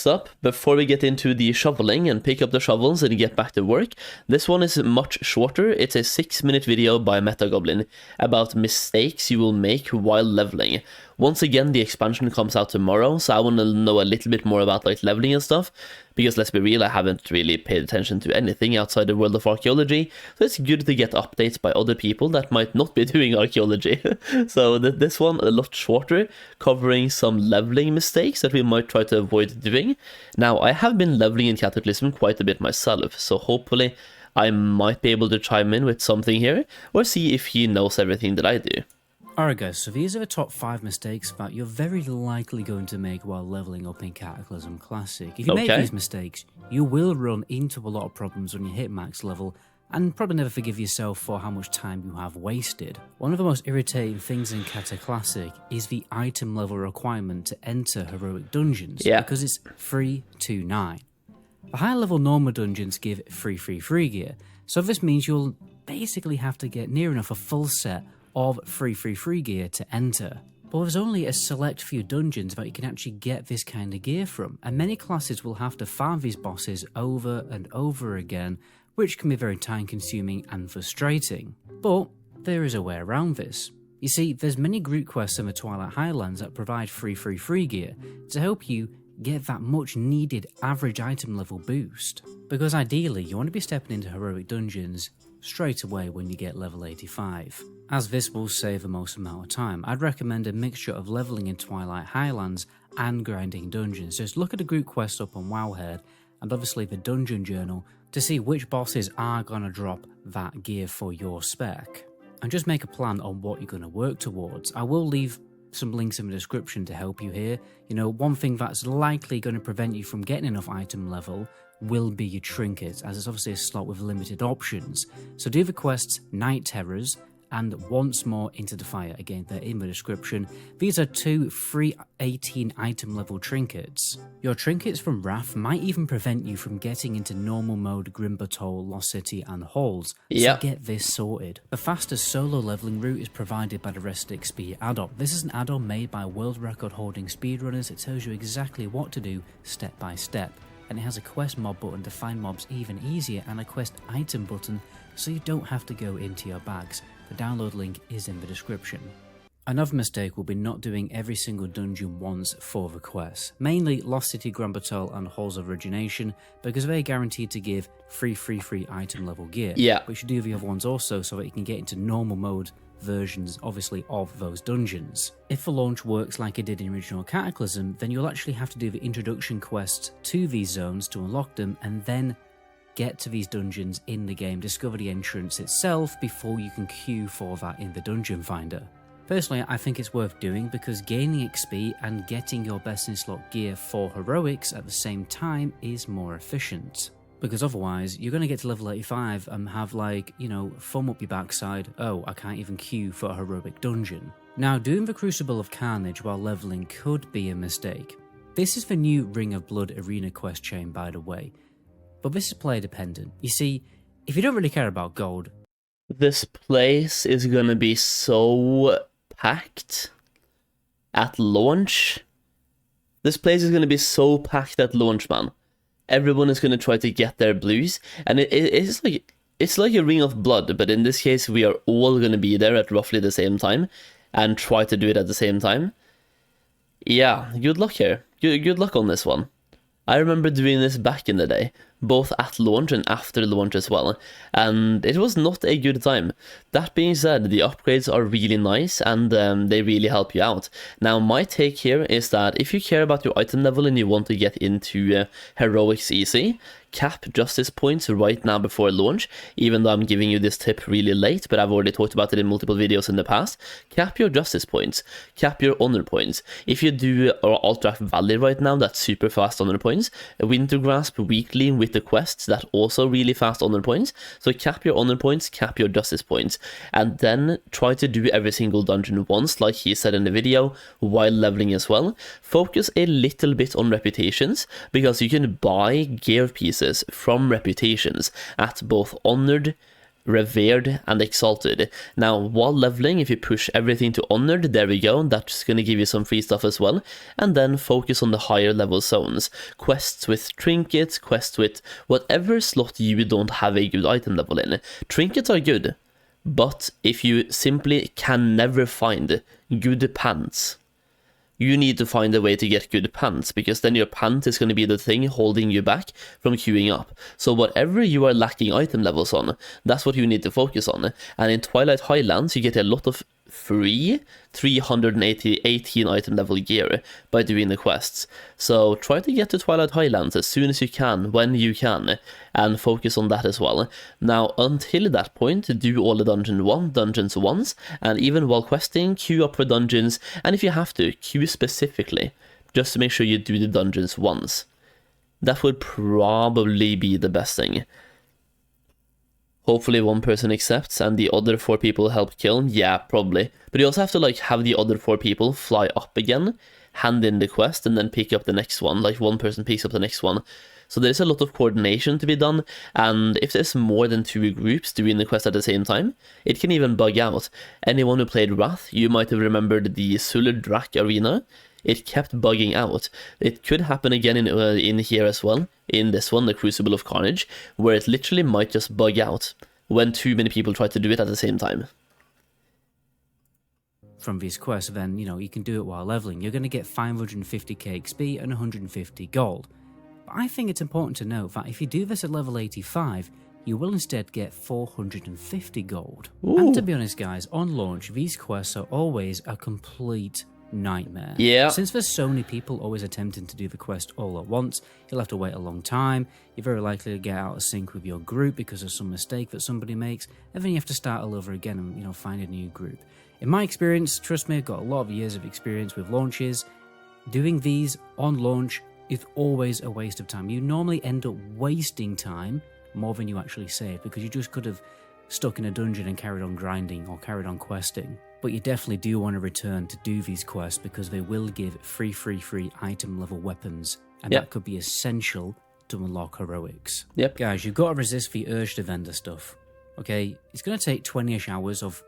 Next up, before we get into the shoveling and pick up the shovels and get back to work, this one is much shorter. It's a 6-minute video by Metagoblin about mistakes you will make while leveling. Once again, the expansion comes out tomorrow, so I want to know a little bit more about like leveling and stuff, because let's be real, I haven't really paid attention to anything outside the world of archaeology, so it's good to get updates by other people that might not be doing archaeology. So this one a lot shorter, covering some leveling mistakes that we might try to avoid doing. Now, I have been leveling in Cataclysm quite a bit myself, so hopefully I might be able to chime in with something here, or see if he knows everything that I do. Alright guys, so these are the top 5 mistakes that you're very likely going to make while leveling up in Cataclysm Classic. If you make these mistakes, you will run into a lot of problems when you hit max level, and probably never forgive yourself for how much time you have wasted. One of the most irritating things in Classic is the item level requirement to enter heroic dungeons, because it's 329. The higher level normal dungeons give free gear, so this means you'll basically have to get near enough a full set of free gear to enter. But there's only a select few dungeons that you can actually get this kind of gear from, and many classes will have to farm these bosses over and over again, which can be very time consuming and frustrating. But there is a way around this. You see, there's many group quests in the Twilight Highlands that provide free gear to help you get that much needed average item level boost. Because ideally, you want to be stepping into heroic dungeons straight away when you get level 85. As this will save the most amount of time, I'd recommend a mixture of leveling in Twilight Highlands and grinding dungeons. Just look at the group quest up on Wowhead and obviously the dungeon journal to see which bosses are going to drop that gear for your spec. And just make a plan on what you're going to work towards. I will leave some links in the description to help you here. You know, one thing that's likely going to prevent you from getting enough item level will be your trinkets, as it's obviously a slot with limited options. So do the quests Night Terrors and Once More Into the Fire. Again, they're in the description. These are 2 free 18 item level trinkets. Your trinkets from Wrath might even prevent you from getting into normal mode Grimbertoll, Lost City and Halls, so get this sorted. The fastest solo leveling route is provided by the RestedXP add-on. This is an add-on made by world record holding speedrunners. It tells you exactly what to do step by step, and it has a quest mob button to find mobs even easier and a quest item button so you don't have to go into your bags. The download link is in the description. Another mistake will be not doing every single dungeon once for the quests, mainly Lost City, Grimbertoll and Halls of Origination, because they're guaranteed to give free item level gear. But you should do the other ones also so that you can get into normal mode versions, obviously, of those dungeons. If the launch works like it did in original Cataclysm, then you'll actually have to do the introduction quests to these zones to unlock them, and then get to these dungeons in the game, discover the entrance itself before you can queue for that in the dungeon finder. Personally, I think it's worth doing because gaining XP and getting your best in slot gear for heroics at the same time is more efficient. Because otherwise, you're going to get to level 85 and have, like, you know, thumb up your backside, oh, I can't even queue for a heroic dungeon. Now, doing the Crucible of Carnage while leveling could be a mistake. This is the new Ring of Blood arena quest chain, by the way, but this is player dependent. You see, if you don't really care about gold, this place is going to be so packed at launch. This place is going to be so packed at launch, man. Everyone is going to try to get their blues, and it's like a Ring of Blood, but in this case we are all going to be there at roughly the same time and try to do it at the same time. Yeah, good luck here. Good luck on this one. I remember doing this back in the day, both at launch and after launch as well, and it was not a good time. That being said, the upgrades are really nice and they really help you out. Now, my take here is that if you care about your item level and you want to get into heroics easy, cap justice points right now before launch, even though I'm giving you this tip really late, but I've already talked about it in multiple videos in the past. Cap your justice points, cap your honor points. If you do Ultra Valley right now, that's super fast honor points. Wintergrasp weekly with the quests, that also really fast honor points. So cap your honor points, cap your justice points, and then try to do every single dungeon once, like he said in the video, while leveling as well. Focus a little bit on reputations, because you can buy gear pieces from reputations at both honored revered and exalted. Now, while leveling, if you push everything to honored, there we go, that's going to give you some free stuff as well. And then focus on the higher level zones. Quests with trinkets, quests with whatever slot you don't have a good item level in. Trinkets are good, but if you simply can never find good pants, you need to find a way to get good pants, because then your pant is going to be the thing holding you back from queuing up. So whatever you are lacking item levels on, that's what you need to focus on. And in Twilight Highlands, you get a lot of free 318 item level gear by doing the quests. So try to get to Twilight Highlands as soon as you can, when you can, and focus on that as well. Now, until that point, do all the dungeons once, and even while questing, queue up for dungeons, and if you have to, queue specifically, just to make sure you do the dungeons once. That would probably be the best thing. Hopefully one person accepts and the other 4 people help kill. Yeah, probably. But you also have to like have the other 4 people fly up again, hand in the quest, and then pick up the next one. Like one person picks up the next one. So there's a lot of coordination to be done, and if there's more than 2 groups doing the quest at the same time, it can even bug out. Anyone who played Wrath, you might have remembered the Suldrak arena. It kept bugging out. It could happen again in here as well, in this one, the Crucible of Carnage, where it literally might just bug out when too many people try to do it at the same time. From these quests, then, you know, you can do it while leveling. You're going to get 550k XP and 150 gold. But I think it's important to note that if you do this at level 85, you will instead get 450 gold. Ooh. And to be honest, guys, on launch, these quests are always a complete nightmare. Yeah. Since there's so many people always attempting to do the quest all at once, you'll have to wait a long time, you're very likely to get out of sync with your group because of some mistake that somebody makes, and then you have to start all over again and, you know, find a new group. In my experience, trust me, I've got a lot of years of experience with launches. Doing these on launch is always a waste of time. You normally end up wasting time more than you actually save, because you just could have stuck in a dungeon and carried on grinding or carried on questing. But you definitely do want to return to do these quests, because they will give free item level weapons, and that could be essential to unlock heroics. Yep. Guys, you've got to resist the urge to vendor stuff. Okay, it's going to take 20ish hours of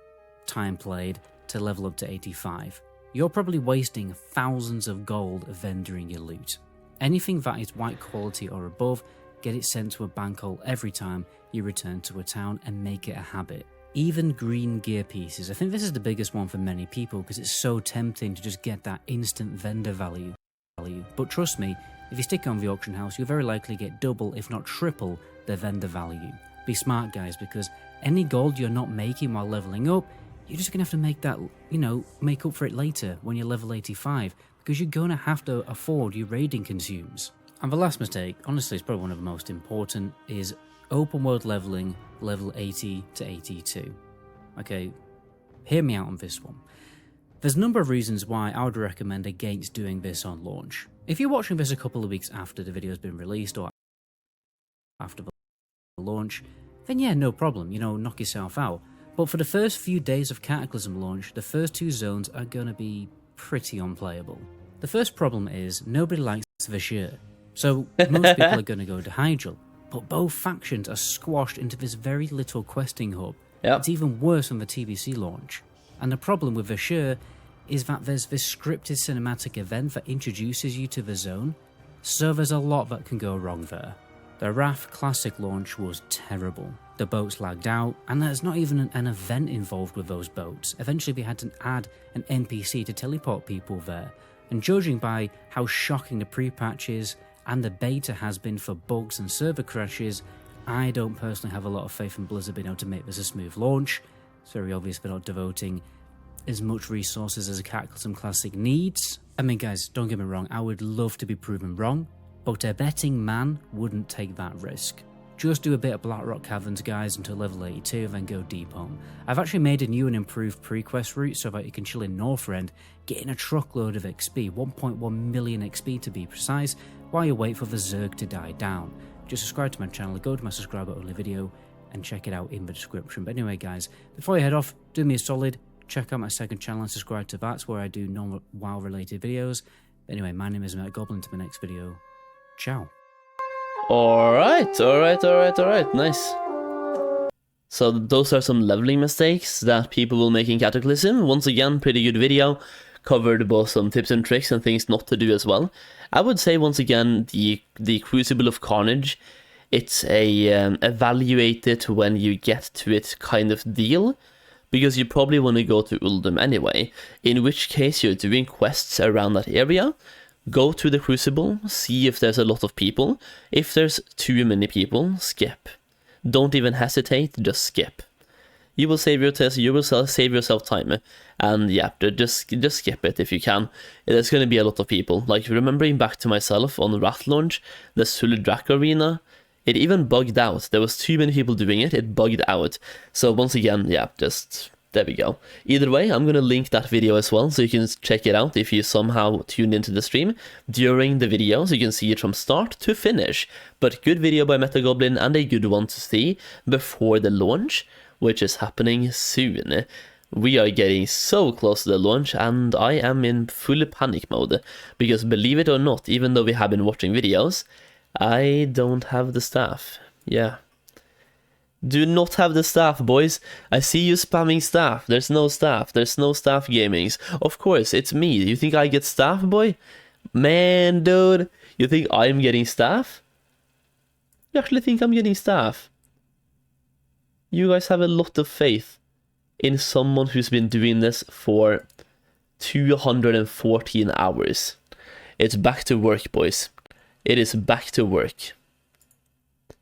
time played to level up to 85. You're probably wasting thousands of gold vendoring your loot. Anything that is white quality or above, get it sent to a bankhole every time you return to a town, and make it a habit. Even green gear pieces. I think this is the biggest one for many people, because it's so tempting to just get that instant vendor value. But trust me, if you stick on the auction house, you'll very likely get double, if not triple, the vendor value. Be smart, guys, because any gold you're not making while leveling up, you're just going to have to make that, you know, make up for it later when you're level 85, because you're going to have to afford your raiding consumes. And the last mistake, honestly, is probably one of the most important, is open world leveling level 80 to 82. Okay, hear me out on this one. There's a number of reasons why I would recommend against doing this on launch. If you're watching this a couple of weeks after the video has been released or after the launch, then yeah, no problem, you know, knock yourself out. But for the first few days of Cataclysm launch, the first 2 zones are going to be pretty unplayable. The first problem is nobody likes Vashur, so most people are going to go to Hyjal. But both factions are squashed into this very little questing hub. Yep. It's even worse than the TBC launch. And the problem with Vashur is that there's this scripted cinematic event that introduces you to the zone, so there's a lot that can go wrong there. The Wrath Classic launch was terrible. The boats lagged out, and there's not even an event involved with those boats. Eventually they had to add an NPC to teleport people there, and judging by how shocking the pre-patch is, and the beta has been for bugs and server crashes, I don't personally have a lot of faith in Blizzard being able to make this a smooth launch. It's very obvious they're not devoting as much resources as a Cataclysm Classic needs. I mean, guys, don't get me wrong, I would love to be proven wrong, but a betting man wouldn't take that risk. Just do a bit of Blackrock Caverns, guys, until level 82 and then go deep home. I've actually made a new and improved pre-quest route so that you can chill in Northrend, getting a truckload of XP, 1.1 million XP to be precise, while you wait for the Zerg to die down. Just subscribe to my channel, go to my subscriber only video, and check it out in the description. But anyway, guys, before you head off, do me a solid, check out my second channel and subscribe to that, where I do non-WoW related videos. Anyway, my name is Matt Goblin. To my next video. Ciao. Alright, nice. So those are some leveling mistakes that people will make in Cataclysm. Once again, pretty good video. Covered both some tips and tricks and things not to do as well. I would say once again, the Crucible of Carnage, it's a evaluate it when you get to it kind of deal, because you probably want to go to Uldum anyway, in which case you're doing quests around that area. Go to the Crucible, see if there's a lot of people. If there's too many people, skip. Don't even hesitate, just skip. You will save yourself time, and yeah, just skip it if you can. There's going to be a lot of people. Like, remembering back to myself on the Wrath launch, the Suldrak arena, it even bugged out. There was too many people doing it, it bugged out. So once again, yeah, just there we go. Either way, I'm going to link that video as well, so you can check it out if you somehow tuned into the stream during the video, so you can see it from start to finish. But good video by MetaGoblin, and a good one to see before the launch, which is happening soon. We are getting so close to the launch, and I am in full panic mode, because believe it or not, even though we have been watching videos, I don't have the staff. Yeah. Do not have the staff, boys. I see you spamming staff. There's no staff. There's no staff gamings. Of course, it's me. You think I get staff, boy? Man, dude. You think I'm getting staff? You actually think I'm getting staff? You guys have a lot of faith in someone who's been doing this for 214 hours. It's back to work, boys. It is back to work.